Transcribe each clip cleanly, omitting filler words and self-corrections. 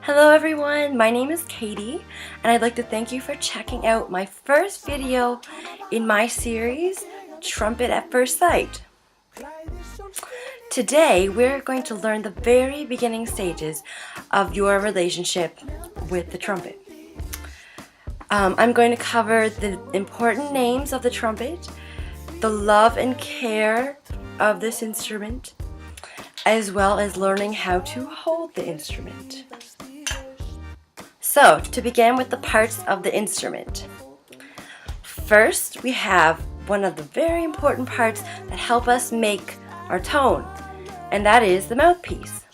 Hello everyone, my name is Katie and I'd like to thank you for checking out my first video in my series, Trumpet at First Sight. Today we're going to learn the very beginning stages of your relationship with the trumpet. I'm going to cover the important names of the trumpet, the love and care of this instrument, as well as learning how to hold the instrument. So, to begin with the parts of the instrument. First, we have one of the very important parts that help us make our tone, and that is the mouthpiece.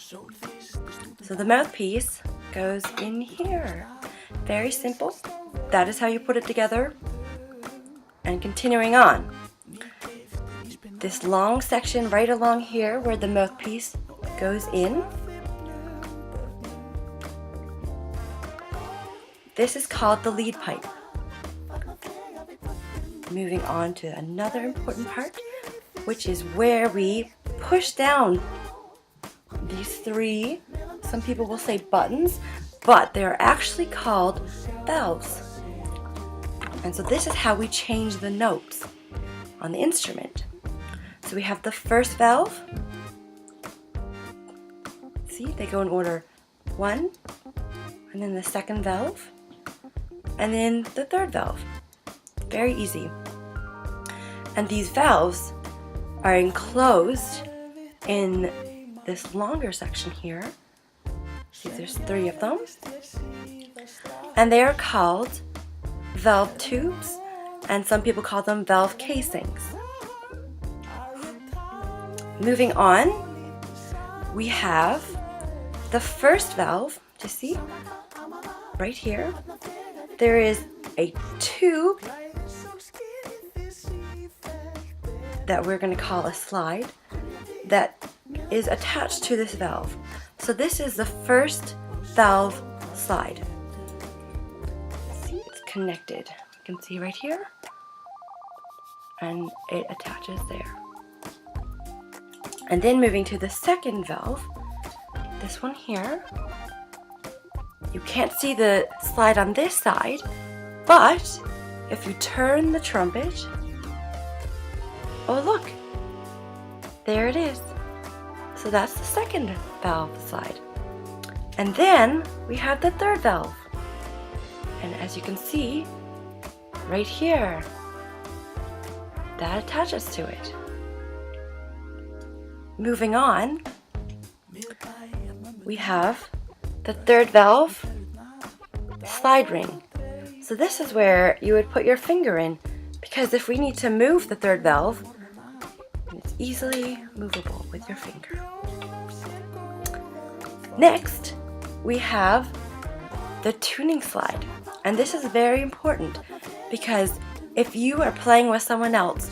So the mouthpiece goes in here. Very simple. That is how you put it together. And continuing on. This long section right along here where the mouthpiece goes in. This is called the lead pipe. Moving on to another important part, which is where we push down these three, some people will say buttons, but they're actually called valves. And so this is how we change the notes on the instrument. So we have the first valve. See, they go in order 1, and then the second valve, and then the third valve. Very easy. And these valves are enclosed in this longer section here. See, there's 3 of them. And they are called valve tubes, and some people call them valve casings. Moving on, we have the first valve. Do you see? Right here. There is a tube that we're going to call a slide that is attached to this valve. So this is the first valve slide. See, it's connected. You can see right here, and it attaches there. And then moving to the second valve, this one here. You can't see the slide on this side, but if you turn the trumpet, oh look, there it is. So that's the second valve slide. And then we have the third valve. And as you can see, right here, that attaches to it. Moving on, we have the third valve slide ring. So this is where you would put your finger in, because if we need to move the third valve, it's easily movable with your finger. Next, we have the tuning slide. And this is very important because if you are playing with someone else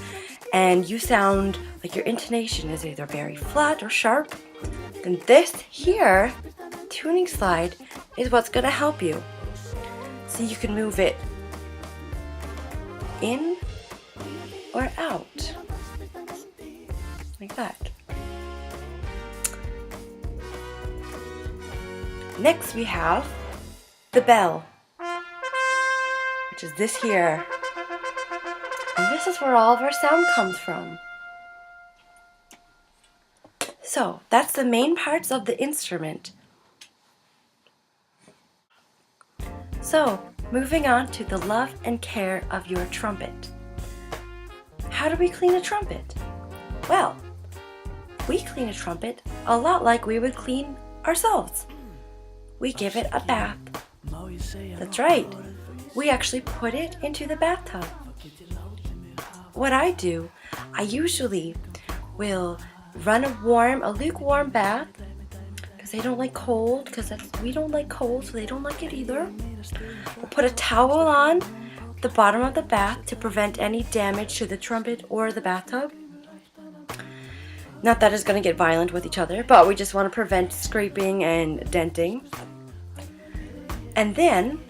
and you sound like your intonation is either very flat or sharp, then this here tuning slide is what's going to help you. So you can move it in or out, like that. Next we have the bell, which is this here. And this is where all of our sound comes from. So that's the main parts of the instrument. So, moving on to the love and care of your trumpet. How do we clean a trumpet? Well, we clean a trumpet a lot like we would clean ourselves. We give it a bath. That's right. We actually put it into the bathtub. What I do, I usually will run a lukewarm bath, because they don't like cold, because we don't like cold, so they don't like it either. We'll put a towel on the bottom of the bath to prevent any damage to the trumpet or the bathtub. Not that it's going to get violent with each other, but we just want to prevent scraping and denting. And then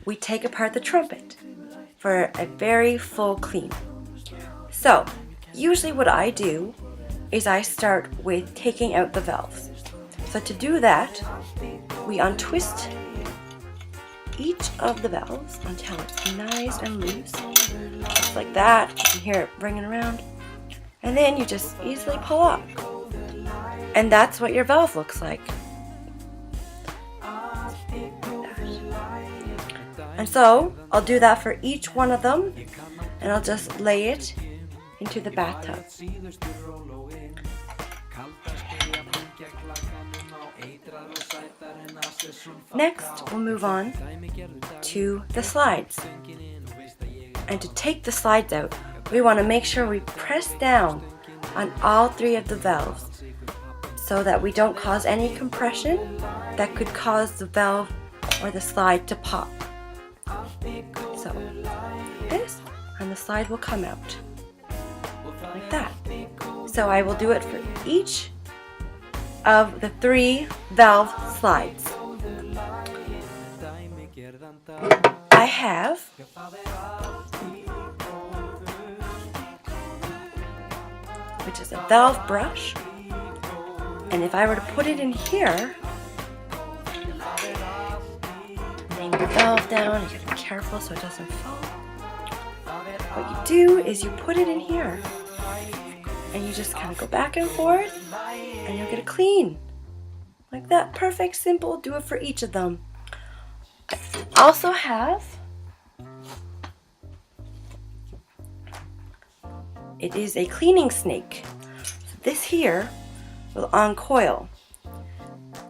we take apart the trumpet for a very full clean. So usually what I do is I start with taking out the valves. So to do that, we untwist each of the valves until it's nice and loose, just like that. You can hear it bringing around, and then you just easily pull up, and that's what your valve looks like. And so I'll do that for each one of them, and I'll just lay it into the bathtub. Next, we'll move on to the slides. And to take the slides out, we want to make sure we press down on all three of the valves so that we don't cause any compression that could cause the valve or the slide to pop. So, this, and the slide will come out like that. So I will do it for each of the 3 valve slides. I have which is a valve brush, and if I were to put it in here, laying the valve down, you gotta be careful so it doesn't fall. What you do is you put it in here, and you just kind of go back and forth, and you'll get it clean. Like that, perfect, simple, do it for each of them. I also have, it is a cleaning snake. So this here will uncoil,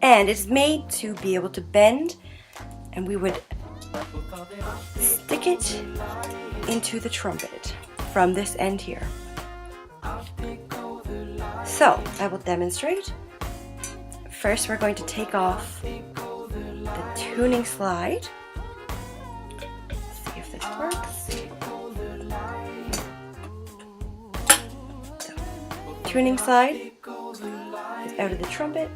and it's made to be able to bend, and we would stick it into the trumpet from this end here. So I will demonstrate. First, we're going to take off the tuning slide. See if this works. So, tuning slide is out of the trumpet,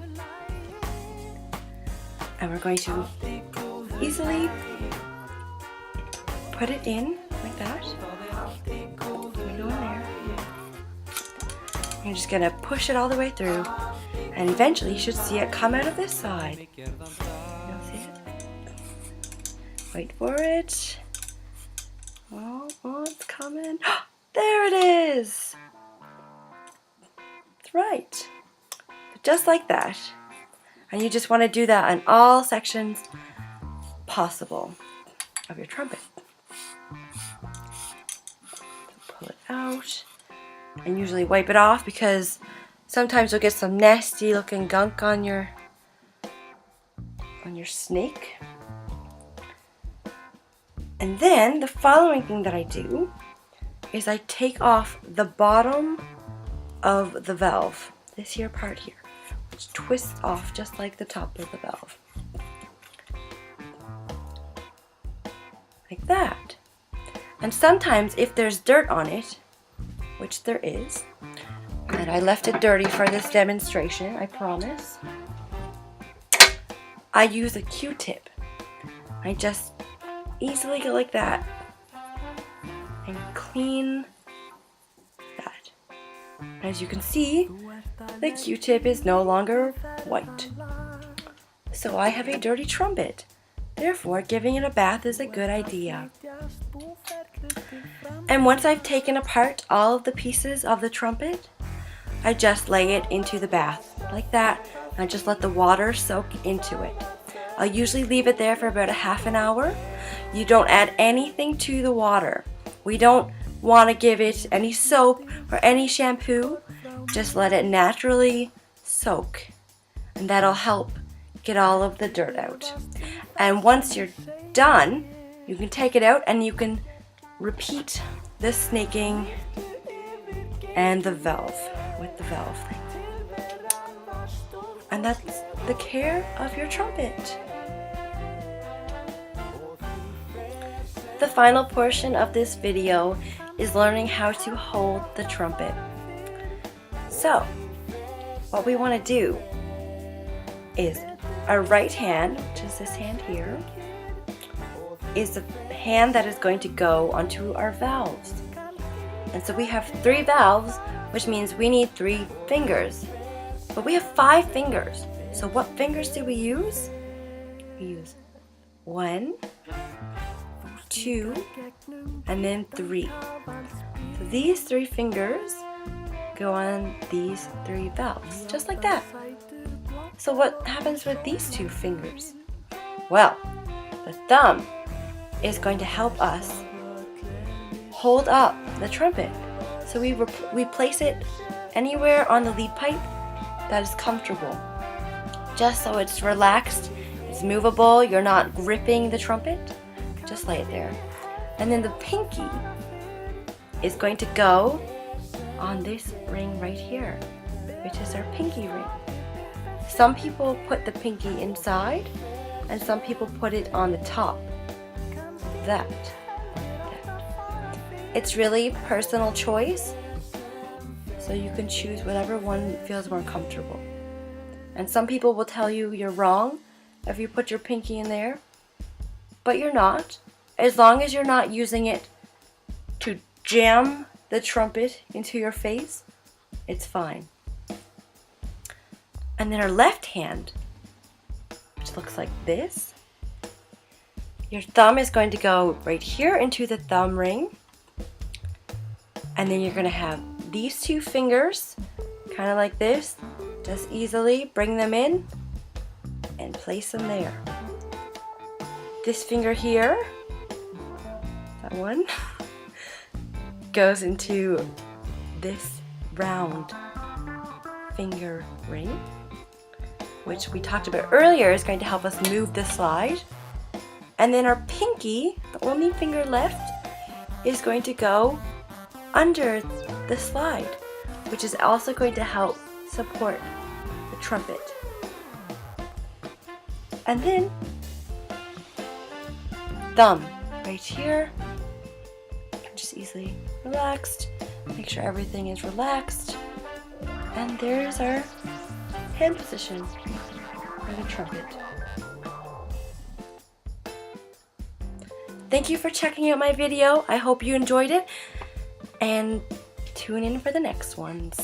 and we're going to easily put it in like that. Go in there. You're just gonna push it all the way through, and eventually you should see it come out of this side. You'll see it. Wait for it. Oh, it's coming. There it is. That's right. Just like that. And you just want to do that on all sections possible of your trumpet. So pull it out and usually wipe it off, because sometimes you'll get some nasty looking gunk on your snake. And then the following thing that I do is I take off the bottom of the valve, this here part here, which twists off just like the top of the valve. Like that. And sometimes if there's dirt on it, which there is, and I left it dirty for this demonstration, I promise, I use a Q-tip. I just easily go like that and clean that. As you can see, the Q-tip is no longer white. So I have a dirty trumpet. Therefore, giving it a bath is a good idea. And once I've taken apart all of the pieces of the trumpet, I just lay it into the bath like that. I just let the water soak into it. I'll usually leave it there for about a half an hour. You don't add anything to the water. We don't want to give it any soap or any shampoo. Just let it naturally soak, and that'll help get all of the dirt out. And once you're done, you can take it out and you can repeat the snaking and the valve with the valve thing. And that's the care of your trumpet. The final portion of this video is learning how to hold the trumpet. So, what we want to do is our right hand, which is this hand here, is the hand that is going to go onto our valves. And so we have 3 valves, which means we need 3 fingers. But we have 5 fingers. So what fingers do we use? we use 1, 2, and then 3. So these 3 fingers go on these 3 valves, just like that. So what happens with these 2 fingers? Well, the thumb is going to help us hold up the trumpet. So we place it anywhere on the lead pipe that is comfortable, just so it's relaxed, it's movable, you're not gripping the trumpet. Just lay it there. And then the pinky is going to go on this ring right here, which is our pinky ring. Some people put the pinky inside, and some people put it on the top. That. It's really personal choice, so you can choose whatever one feels more comfortable. And some people will tell you you're wrong if you put your pinky in there, but you're not. As long as you're not using it to jam the trumpet into your face, it's fine. And then our left hand, which looks like this, your thumb is going to go right here into the thumb ring, and then you're going to have these 2 fingers kind of like this. Just easily bring them in and place them there. This finger here, that one, goes into this round finger ring, which we talked about earlier is going to help us move the slide. And then our pinky, the only finger left, is going to go under the slide, which is also going to help support the trumpet. And then thumb right here, just easily relaxed. Make sure everything is relaxed. And there's our hand position for the trumpet. Thank you for checking out my video. I hope you enjoyed it, and tune in for the next ones.